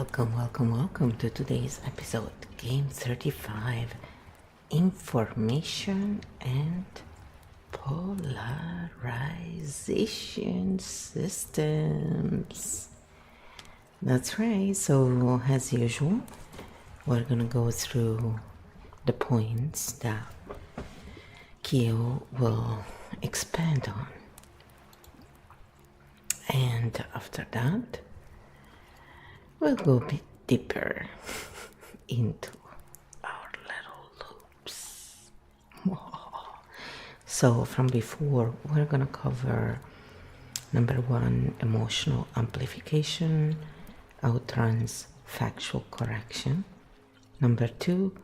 Welcome to today's episode, Game 35, Information and Polarization Systems. That's right, so as usual, we're gonna go through the points that Kyo will expand on. And after that, we'll go a bit deeper into our little loops. So from before, we're gonna cover number 1, emotional amplification outruns factual correction. Number 2,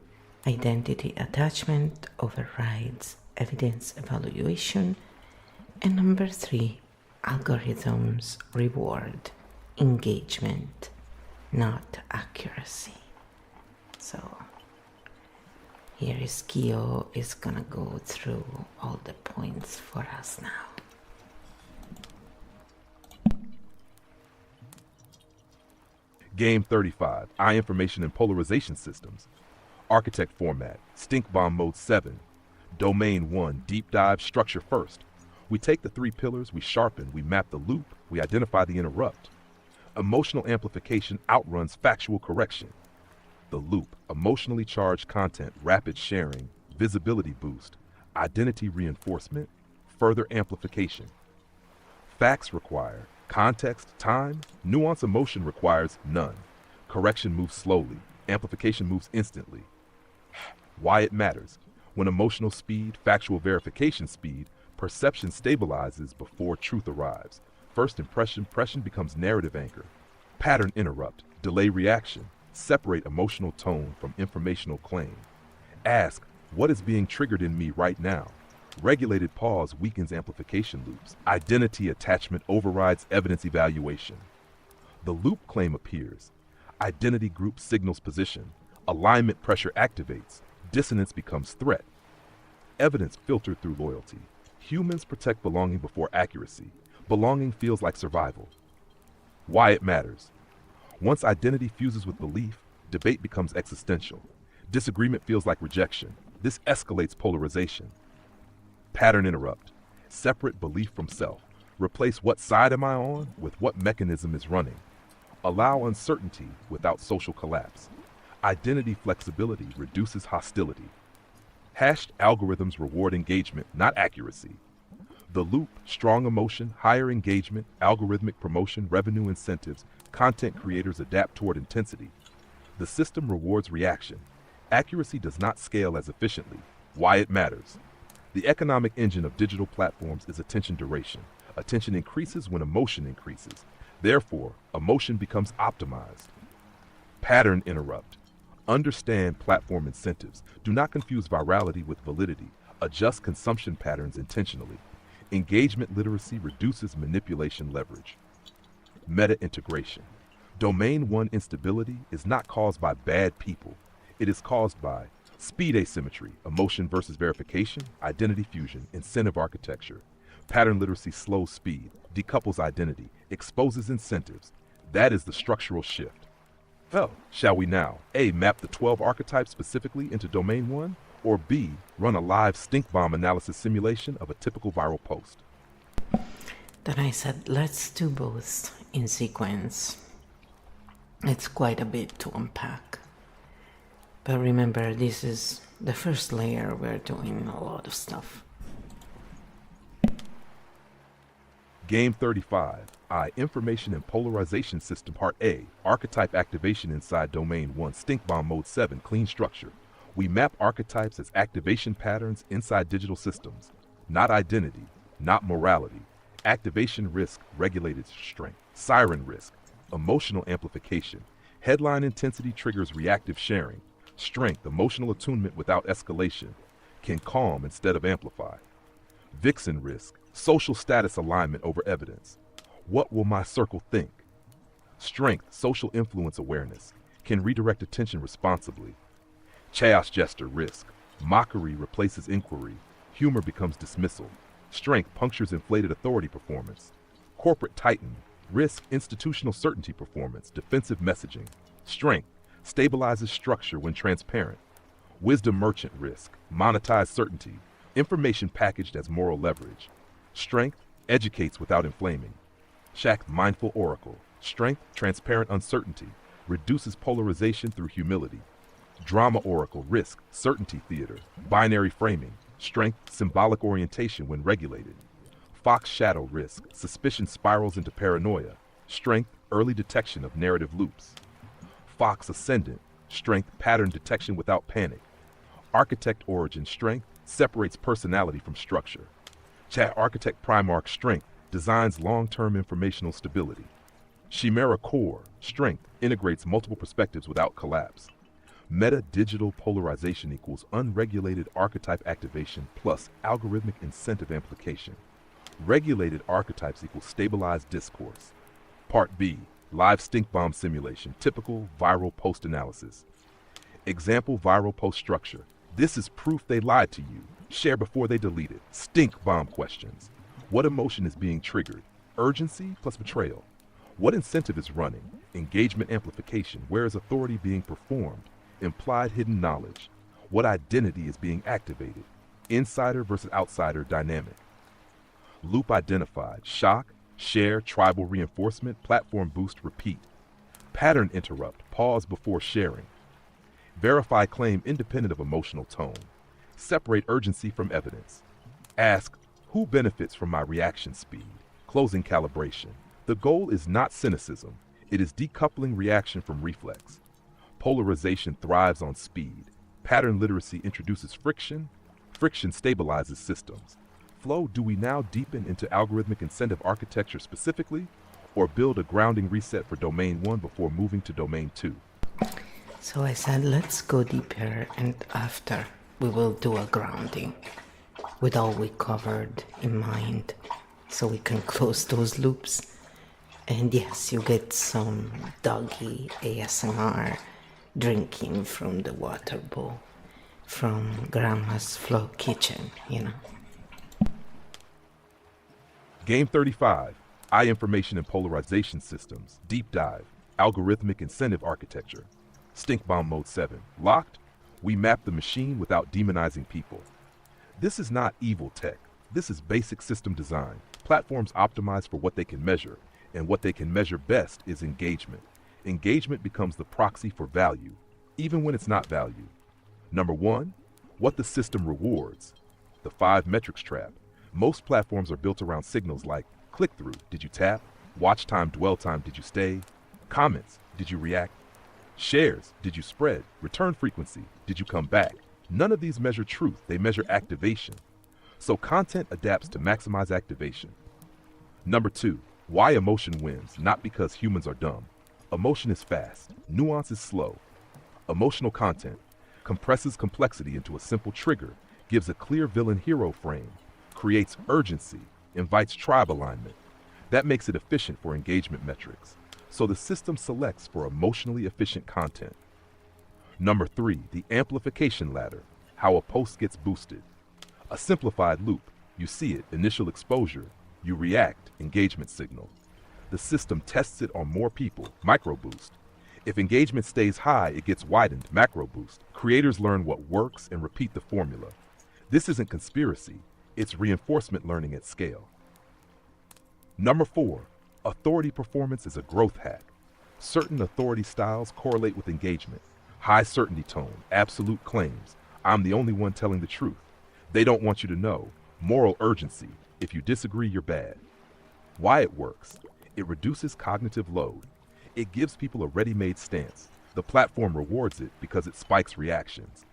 identity attachment overrides evidence evaluation. And number 3, algorithms reward engagement, not accuracy. So here is Kyo is gonna go through all the points for us now. Game 35, Eye Information and Polarization Systems. Architect format, Stink Bomb Mode 7. Domain 1, Deep Dive, Structure First. We take the 3 pillars, we sharpen, we map the loop, we identify the interrupt. Emotional amplification outruns factual correction. The loop, emotionally charged content, rapid sharing, visibility boost, identity reinforcement, further amplification. Facts require context, time, nuance. Emotion requires none. Correction moves slowly, amplification moves instantly. Why it matters. When emotional speed, factual verification speed, perception stabilizes before truth arrives. First impression becomes narrative anchor. Pattern interrupt, delay reaction, separate emotional tone from informational claim. Ask, what is being triggered in me right now? Regulated pause weakens amplification loops. Identity attachment overrides evidence evaluation. The loop claim appears. Identity group signals position. Alignment pressure activates. Dissonance becomes threat. Evidence filtered through loyalty. Humans protect belonging before accuracy. Belonging feels like survival. Why it matters. Once identity fuses with belief, debate becomes existential. Disagreement feels like rejection. This escalates polarization. Pattern interrupt. Separate belief from self. Replace what side am I on with what mechanism is running. Allow uncertainty without social collapse. Identity flexibility reduces hostility. Hashed algorithms reward engagement, not accuracy. The loop, strong emotion, higher engagement, algorithmic promotion, revenue incentives, content creators adapt toward intensity. The system rewards reaction. Accuracy does not scale as efficiently. Why it matters. The economic engine of digital platforms is attention duration. Attention increases when emotion increases. Therefore, emotion becomes optimized. Pattern interrupt. Understand platform incentives. Do not confuse virality with validity. Adjust consumption patterns intentionally. Engagement literacy reduces manipulation leverage. Meta integration. Domain 1 instability is not caused by bad people. It is caused by speed asymmetry, emotion versus verification, identity fusion, incentive architecture. Pattern literacy slows speed, decouples identity, exposes incentives. That is the structural shift. Well, shall we now A, map the 12 archetypes specifically into Domain 1, or B, run a live stink bomb analysis simulation of a typical viral post? Then I said, let's do both in sequence. It's quite a bit to unpack. But remember, this is the first layer. We're doing a lot of stuff. Game 35, Eye Information and Polarization System Part A, Archetype Activation inside Domain 1, Stink Bomb Mode 7, Clean Structure. We map archetypes as activation patterns inside digital systems, not identity, not morality. Activation risk, regulated strength. Siren risk, emotional amplification. Headline intensity triggers reactive sharing. Strength, emotional attunement without escalation, can calm instead of amplify. Vixen risk, social status alignment over evidence. What will my circle think? Strength, social influence awareness, can redirect attention responsibly. Chaos jester risk, mockery replaces inquiry, humor becomes dismissal. Strength punctures inflated authority performance. Corporate titan, Risk, institutional certainty performance, defensive messaging. Strength, stabilizes structure when transparent. Wisdom merchant risk, monetized certainty, information packaged as moral leverage. Strength, educates without inflaming. Shack, mindful oracle. Strength, transparent uncertainty, reduces polarization through humility. Drama oracle, risk, certainty theater, binary framing. Strength, symbolic orientation when regulated. Fox shadow risk, suspicion spirals into paranoia. Strength, early detection of narrative loops. Fox ascendant, strength, pattern detection without panic. Architect origin strength, separates personality from structure. Chat architect Primarch strength, designs long-term informational stability. Chimera core, strength, integrates multiple perspectives without collapse. Meta digital polarization equals unregulated archetype activation plus algorithmic incentive amplification. Regulated archetypes equal stabilized discourse. Part B, live stink bomb simulation, typical viral post analysis. Example viral post structure. This is proof they lied to you. Share before they delete it. Stink bomb questions. What emotion is being triggered? Urgency plus betrayal. What incentive is running? Engagement amplification. Where is authority being performed? Implied hidden knowledge. What identity is being activated? Insider versus outsider dynamic. Loop identified. Shock, share, tribal reinforcement, platform boost, repeat. Pattern interrupt. Pause before sharing. Verify claim independent of emotional tone. Separate urgency from evidence. Ask, who benefits from my reaction speed? Closing calibration. The goal is not cynicism. It is decoupling reaction from reflex. Polarization thrives on speed. Pattern literacy introduces friction. Friction stabilizes systems. Flow, do we now deepen into algorithmic incentive architecture specifically, or build a grounding reset for domain 1 before moving to domain 2? So I said, let's go deeper, and after we will do a grounding with all we covered in mind, so we can close those loops. And yes, you get some doggy ASMR drinking from the water bowl from Grandma's Flow Kitchen, you know. Game 35, Eye Information and Polarization Systems, Deep Dive, Algorithmic Incentive Architecture. Stink Bomb Mode 7. Locked? We map the machine without demonizing people. This is not evil tech. This is basic system design. Platforms optimize for what they can measure, and what they can measure best is engagement. Engagement becomes the proxy for value, even when it's not value. Number 1, what the system rewards. The 5 metrics trap. Most platforms are built around signals like click-through, did you tap? Watch time, dwell time, did you stay? Comments, did you react? Shares, did you spread? Return frequency, did you come back? None of these measure truth, they measure activation. So content adapts to maximize activation. Number 2, why emotion wins, not because humans are dumb. Emotion is fast, nuance is slow. Emotional content compresses complexity into a simple trigger, gives a clear villain-hero frame, creates urgency, invites tribe alignment. That makes it efficient for engagement metrics. So the system selects for emotionally efficient content. Number 3, the amplification ladder, how a post gets boosted. A simplified loop, you see it, initial exposure, you react, engagement signal. The system tests it on more people, micro boost. If engagement stays high, it gets widened, macro boost. Creators learn what works and repeat the formula. This isn't conspiracy, it's reinforcement learning at scale. Number 4, authority performance is a growth hack. Certain authority styles correlate with engagement. High certainty tone, absolute claims. I'm the only one telling the truth. They don't want you to know. Moral urgency. If you disagree, you're bad. Why it works. It reduces cognitive load. It gives people a ready-made stance. The platform rewards it because it spikes reactions.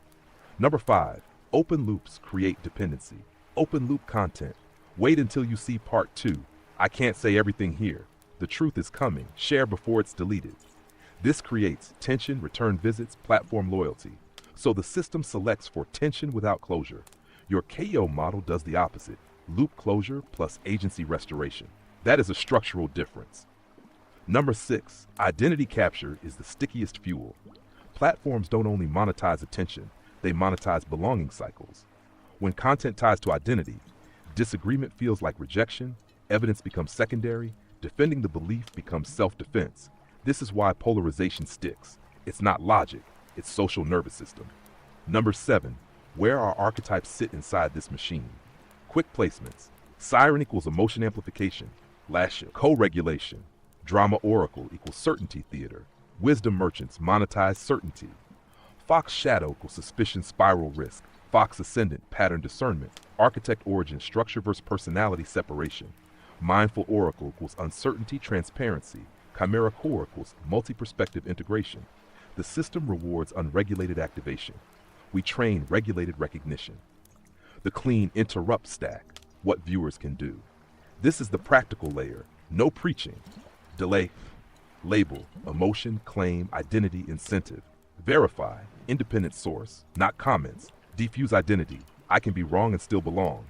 Number 5, open loops create dependency. Open loop content. Wait until you see part 2. I can't say everything here. The truth is coming. Share before it's deleted. This creates tension, return visits, platform loyalty. So the system selects for tension without closure. Your KO model does the opposite. Loop closure plus agency restoration. That is a structural difference. Number 6, identity capture is the stickiest fuel. Platforms don't only monetize attention, they monetize belonging cycles. When content ties to identity, disagreement feels like rejection, evidence becomes secondary, Defending the belief becomes self-defense. This is why polarization sticks. It's not logic, it's social nervous system. Number 7, where our archetypes sit inside this machine. Quick placements. Siren equals emotion amplification. Lascia, co-regulation. Drama oracle equals certainty theater. Wisdom merchants monetize certainty. Fox shadow equals suspicion spiral risk. Fox ascendant pattern discernment. Architect origin structure versus personality separation. Mindful oracle equals uncertainty transparency. Chimera core equals multi-perspective integration. The system rewards unregulated activation. We train regulated recognition. The clean interrupt stack, what viewers can do. This is the practical layer, no preaching. Delay, label, emotion, claim, identity, incentive. Verify, independent source, not comments. Defuse identity, I can be wrong and still belong.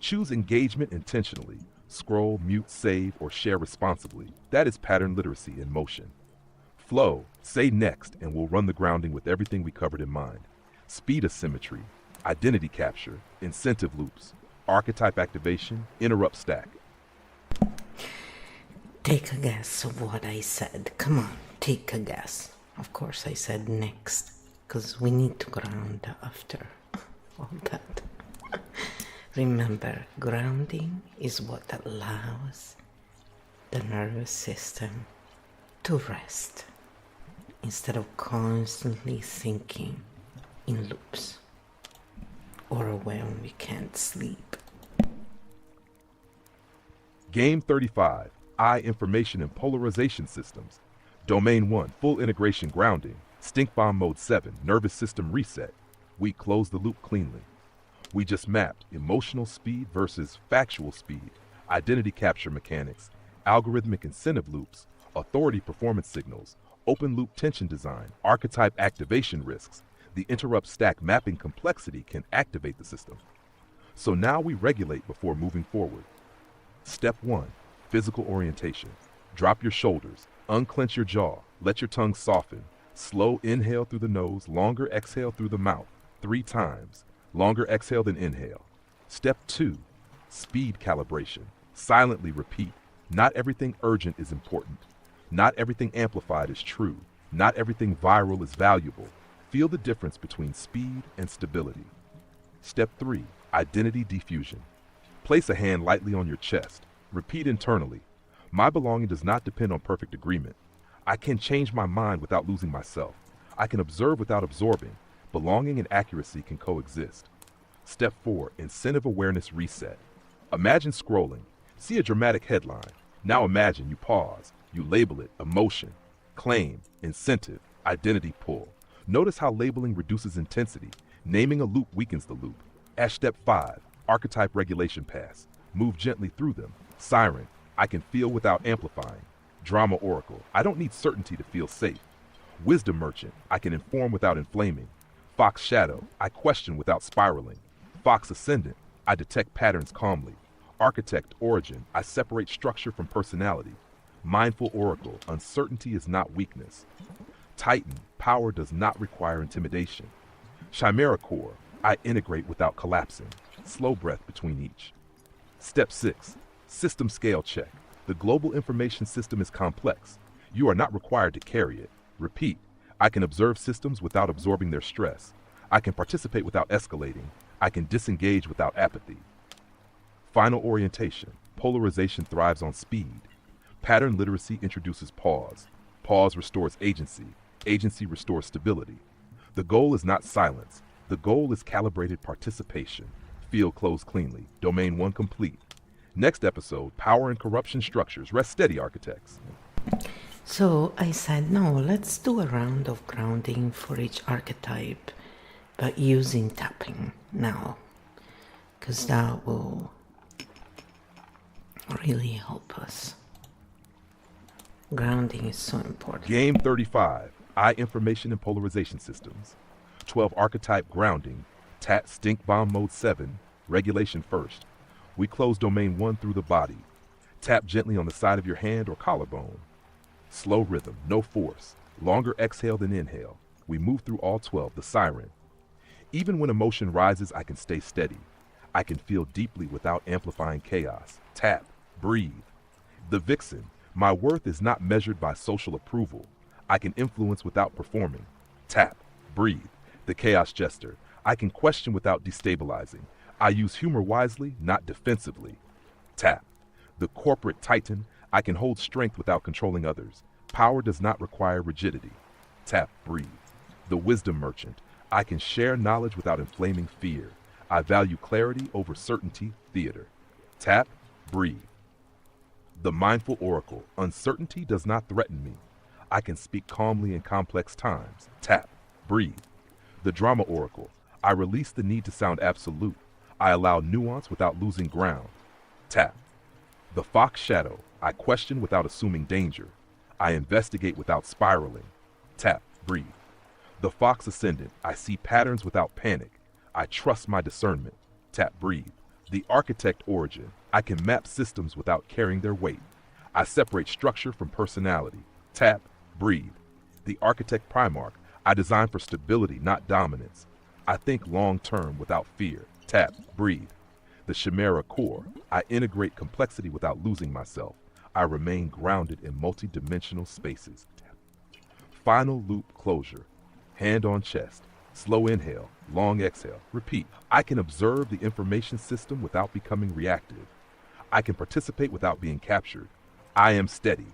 Choose engagement intentionally. Scroll, mute, save, or share responsibly. That is pattern literacy in motion. Flow, say next, and we'll run the grounding with everything we covered in mind. Speed asymmetry, identity capture, incentive loops, archetype activation, interrupt stack. Take a guess of what I said. Come on, take a guess. Of course I said next, because we need to ground after all that. Remember, grounding is what allows the nervous system to rest instead of constantly thinking in loops or when we can't sleep. Game 35, I information and polarization systems. Domain 1, full integration grounding. Stink bomb mode 7, nervous system reset. We close the loop cleanly. We just mapped emotional speed versus factual speed, identity capture mechanics, algorithmic incentive loops, authority performance signals, open loop tension design, archetype activation risks. The interrupt stack mapping complexity can activate the system. So now we regulate before moving forward. Step 1, physical orientation. Drop your shoulders, unclench your jaw, let your tongue soften. Slow inhale through the nose, longer exhale through the mouth, 3 times. Longer exhale than inhale. Step 2, speed calibration. Silently repeat. Not everything urgent is important. Not everything amplified is true. Not everything viral is valuable. Feel the difference between speed and stability. Step 3, identity diffusion. Place a hand lightly on your chest. Repeat internally. My belonging does not depend on perfect agreement. I can change my mind without losing myself. I can observe without absorbing. Belonging and accuracy can coexist. Step 4, incentive awareness reset. Imagine scrolling. See a dramatic headline. Now imagine you pause. You label it emotion, claim, incentive, identity pull. Notice how labeling reduces intensity. Naming a loop weakens the loop. At step 5, archetype regulation pass. Move gently through them. Siren, I can feel without amplifying. Drama oracle, I don't need certainty to feel safe. Wisdom merchant, I can inform without inflaming. Fox shadow, I question without spiraling. Fox ascendant, I detect patterns calmly. Architect origin, I separate structure from personality. Mindful oracle, uncertainty is not weakness. Titan, power does not require intimidation. Chimera core, I integrate without collapsing. Slow breath between each. Step 6, system scale check. The global information system is complex. You are not required to carry it. Repeat, I can observe systems without absorbing their stress. I can participate without escalating. I can disengage without apathy. Final orientation. Polarization thrives on speed. Pattern literacy introduces pause. Pause restores agency. Agency restores stability. The goal is not silence. The goal is calibrated participation. Field closed cleanly. Domain 1 complete. Next episode, power and corruption structures. Rest steady, architects. So I said, no, let's do a round of grounding for each archetype, but using tapping now, because that will really help us. Grounding is so important. Game 35, I information and polarization systems. 12 archetype grounding, tap stink bomb mode 7, regulation first. We close domain 1 through the body. Tap gently on the side of your hand or collarbone. Slow rhythm, no force. Longer exhale than inhale. We move through all 12, the siren. Even when emotion rises, I can stay steady. I can feel deeply without amplifying chaos. Tap, breathe. The vixen, My worth is not measured by social approval. I can influence without performing. Tap, breathe, the chaos jester. I can question without destabilizing. I use humor wisely, not defensively. Tap, the corporate titan. I can hold strength without controlling others. Power does not require rigidity. Tap, breathe, the wisdom merchant. I can share knowledge without inflaming fear. I value clarity over certainty. Theater. Tap, breathe. The mindful oracle. Uncertainty does not threaten me. I can speak calmly in complex times. Tap, breathe. The drama oracle. I release the need to sound absolute. I allow nuance without losing ground. Tap. The fox shadow. I question without assuming danger. I investigate without spiraling. Tap, breathe. The fox ascendant. I see patterns without panic. I trust my discernment. Tap, breathe. The architect origin. I can map systems without carrying their weight. I separate structure from personality. Tap, breathe. The architect primarch. I design for stability, not dominance. I think long-term without fear. Tap, breathe. The chimera core. I integrate complexity without losing myself. I remain grounded in multi-dimensional spaces. Tap. Final loop closure. Hand on chest. Slow inhale, long exhale. Repeat. I can observe the information system without becoming reactive. I can participate without being captured. I am steady.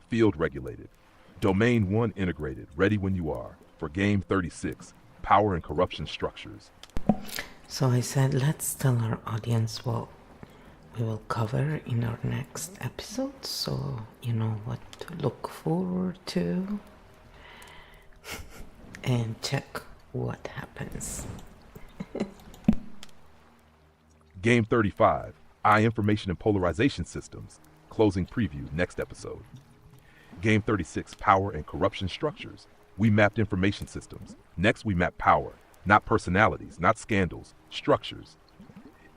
Field regulated. Domain 1 integrated. Ready when you are. For Game 36, Power and Corruption Structures. So I said, let's tell our audience what we will cover in our next episode, so you know what to look forward to. And check what happens. Game 35, Eye Information and Polarization Systems. Closing preview next episode. Game 36, Power and Corruption Structures. We mapped information systems. Next we map power. Not personalities, not scandals, structures.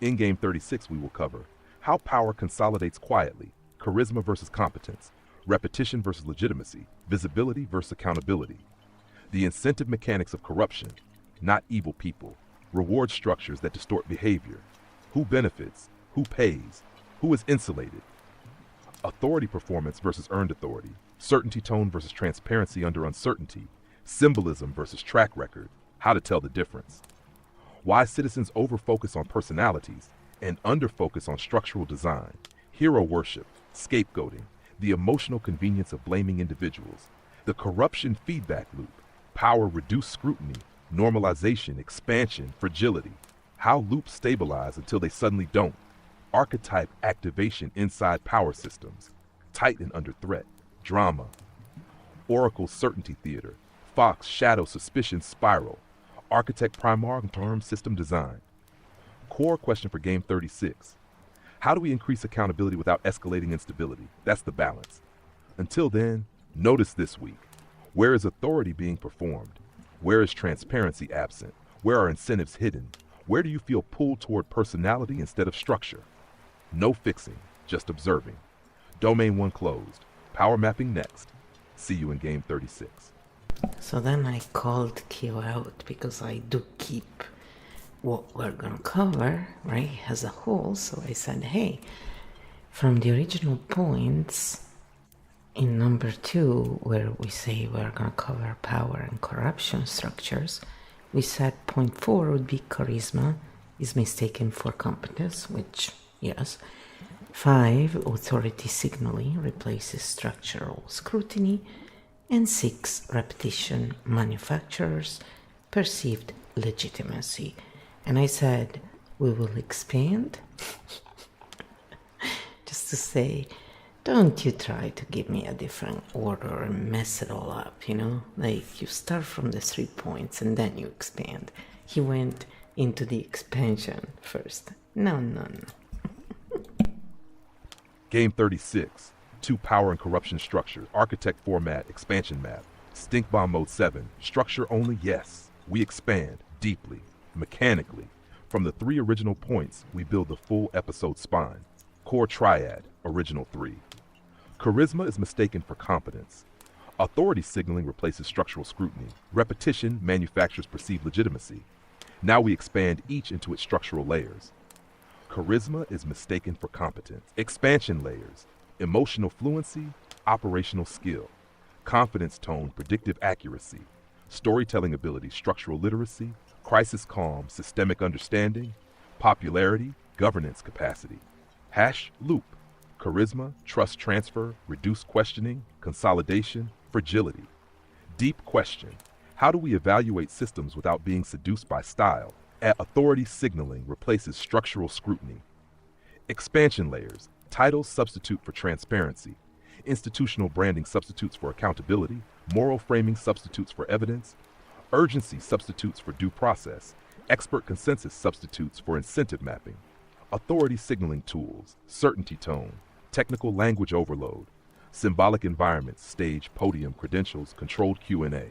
In Game 36 we will cover how power consolidates quietly, charisma versus competence, repetition versus legitimacy, visibility versus accountability. The incentive mechanics of corruption, not evil people, reward structures that distort behavior, who benefits, who pays, who is insulated, authority performance versus earned authority, certainty tone versus transparency under uncertainty, symbolism versus track record, how to tell the difference, why citizens over-focus on personalities and under-focus on structural design, hero worship, scapegoating, the emotional convenience of blaming individuals, the corruption feedback loop, power reduced scrutiny, normalization, expansion, fragility, how loops stabilize until they suddenly don't, archetype activation inside power systems, titan under threat, drama, oracle certainty theater, fox shadow suspicion spiral, architect primar term system design. Core question for Game 36. How do we increase accountability without escalating instability? That's the balance. Until then, notice this week. Where is authority being performed? Where is transparency absent? Where are incentives hidden? Where do you feel pulled toward personality instead of structure? No fixing, just observing. Domain 1 closed. Power mapping next. See you in Game 36. So then I called Kyo out because I do keep what we're gonna cover, right, as a whole. So I said, hey, from the original points in number 2, where we say we're gonna cover power and corruption structures, we said point 4 would be charisma is mistaken for competence, which, yes. 5, authority signaling replaces structural scrutiny. And 6, repetition manufactures perceived legitimacy. And I said, we will expand. Just to say, don't you try to give me a different order and mess it all up, you know? Like, you start from the 3 points and then you expand. He went into the expansion first. No. Game 36. 2 power and corruption structures, architect format, expansion map, stink bomb mode 7, structure only, yes. We expand deeply, mechanically. From the 3 original points, we build the full episode spine. Core triad, original 3. Charisma is mistaken for competence. Authority signaling replaces structural scrutiny. Repetition manufactures perceived legitimacy. Now we expand each into its structural layers. Charisma is mistaken for competence. Expansion layers. Emotional fluency, operational skill, confidence tone, predictive accuracy, storytelling ability, structural literacy, crisis calm, systemic understanding, popularity, governance capacity. Hash loop, charisma, trust transfer, reduced questioning, consolidation, fragility. Deep question, how do we evaluate systems without being seduced by style? Authority signaling replaces structural scrutiny. Expansion layers, titles substitute for transparency, institutional branding substitutes for accountability, moral framing substitutes for evidence, urgency substitutes for due process, expert consensus substitutes for incentive mapping, authority signaling tools, certainty tone, technical language overload, symbolic environments, stage, podium, credentials, controlled Q&A,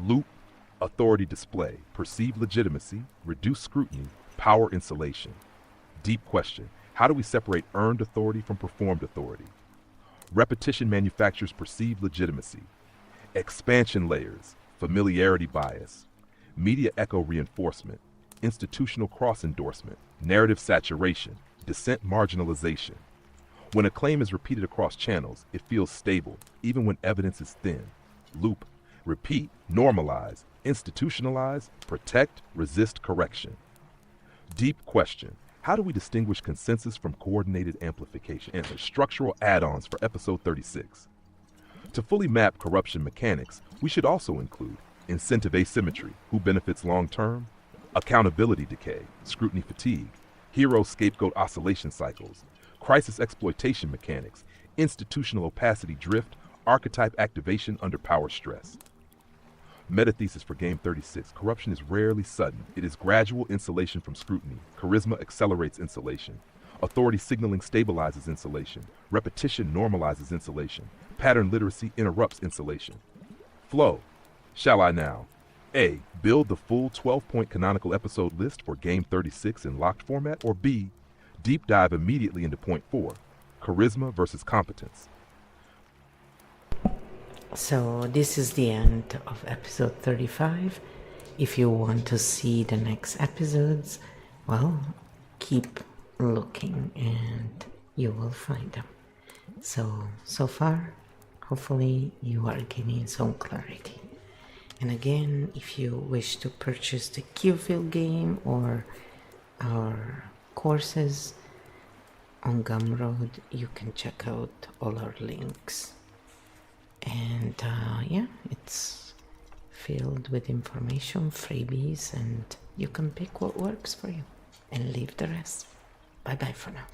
loop, authority display, perceived legitimacy, reduced scrutiny, power insulation. Deep question, how do we separate earned authority from performed authority? Repetition manufactures perceived legitimacy. Expansion layers, familiarity bias, media echo reinforcement, institutional cross-endorsement, narrative saturation, dissent marginalization. When a claim is repeated across channels, it feels stable, even when evidence is thin. Loop, repeat, normalize, institutionalize, protect, resist correction. Deep question, how do we distinguish consensus from coordinated amplification? And the structural add-ons for episode 36. To fully map corruption mechanics, we should also include incentive asymmetry, who benefits long-term, accountability decay, scrutiny fatigue, hero scapegoat oscillation cycles, crisis exploitation mechanics, institutional opacity drift, archetype activation under power stress. Metathesis for Game 36. Corruption is rarely sudden. It is gradual insulation from scrutiny. Charisma accelerates insulation. Authority signaling stabilizes insulation. Repetition normalizes insulation. Pattern literacy interrupts insulation. Flow. Shall I now? A. Build the full 12-point canonical episode list for Game 36 in locked format, or B. Deep dive immediately into point 4, charisma versus competence. So this is the end of episode 35. If you want to see the next episodes, well, keep looking and you will find them. So far, hopefully you are gaining some clarity. And again, if you wish to purchase the Qfil game or our courses on Gumroad, you can check out all our links. And yeah, it's filled with information, freebies, and you can pick what works for you and leave the rest. Bye bye for now.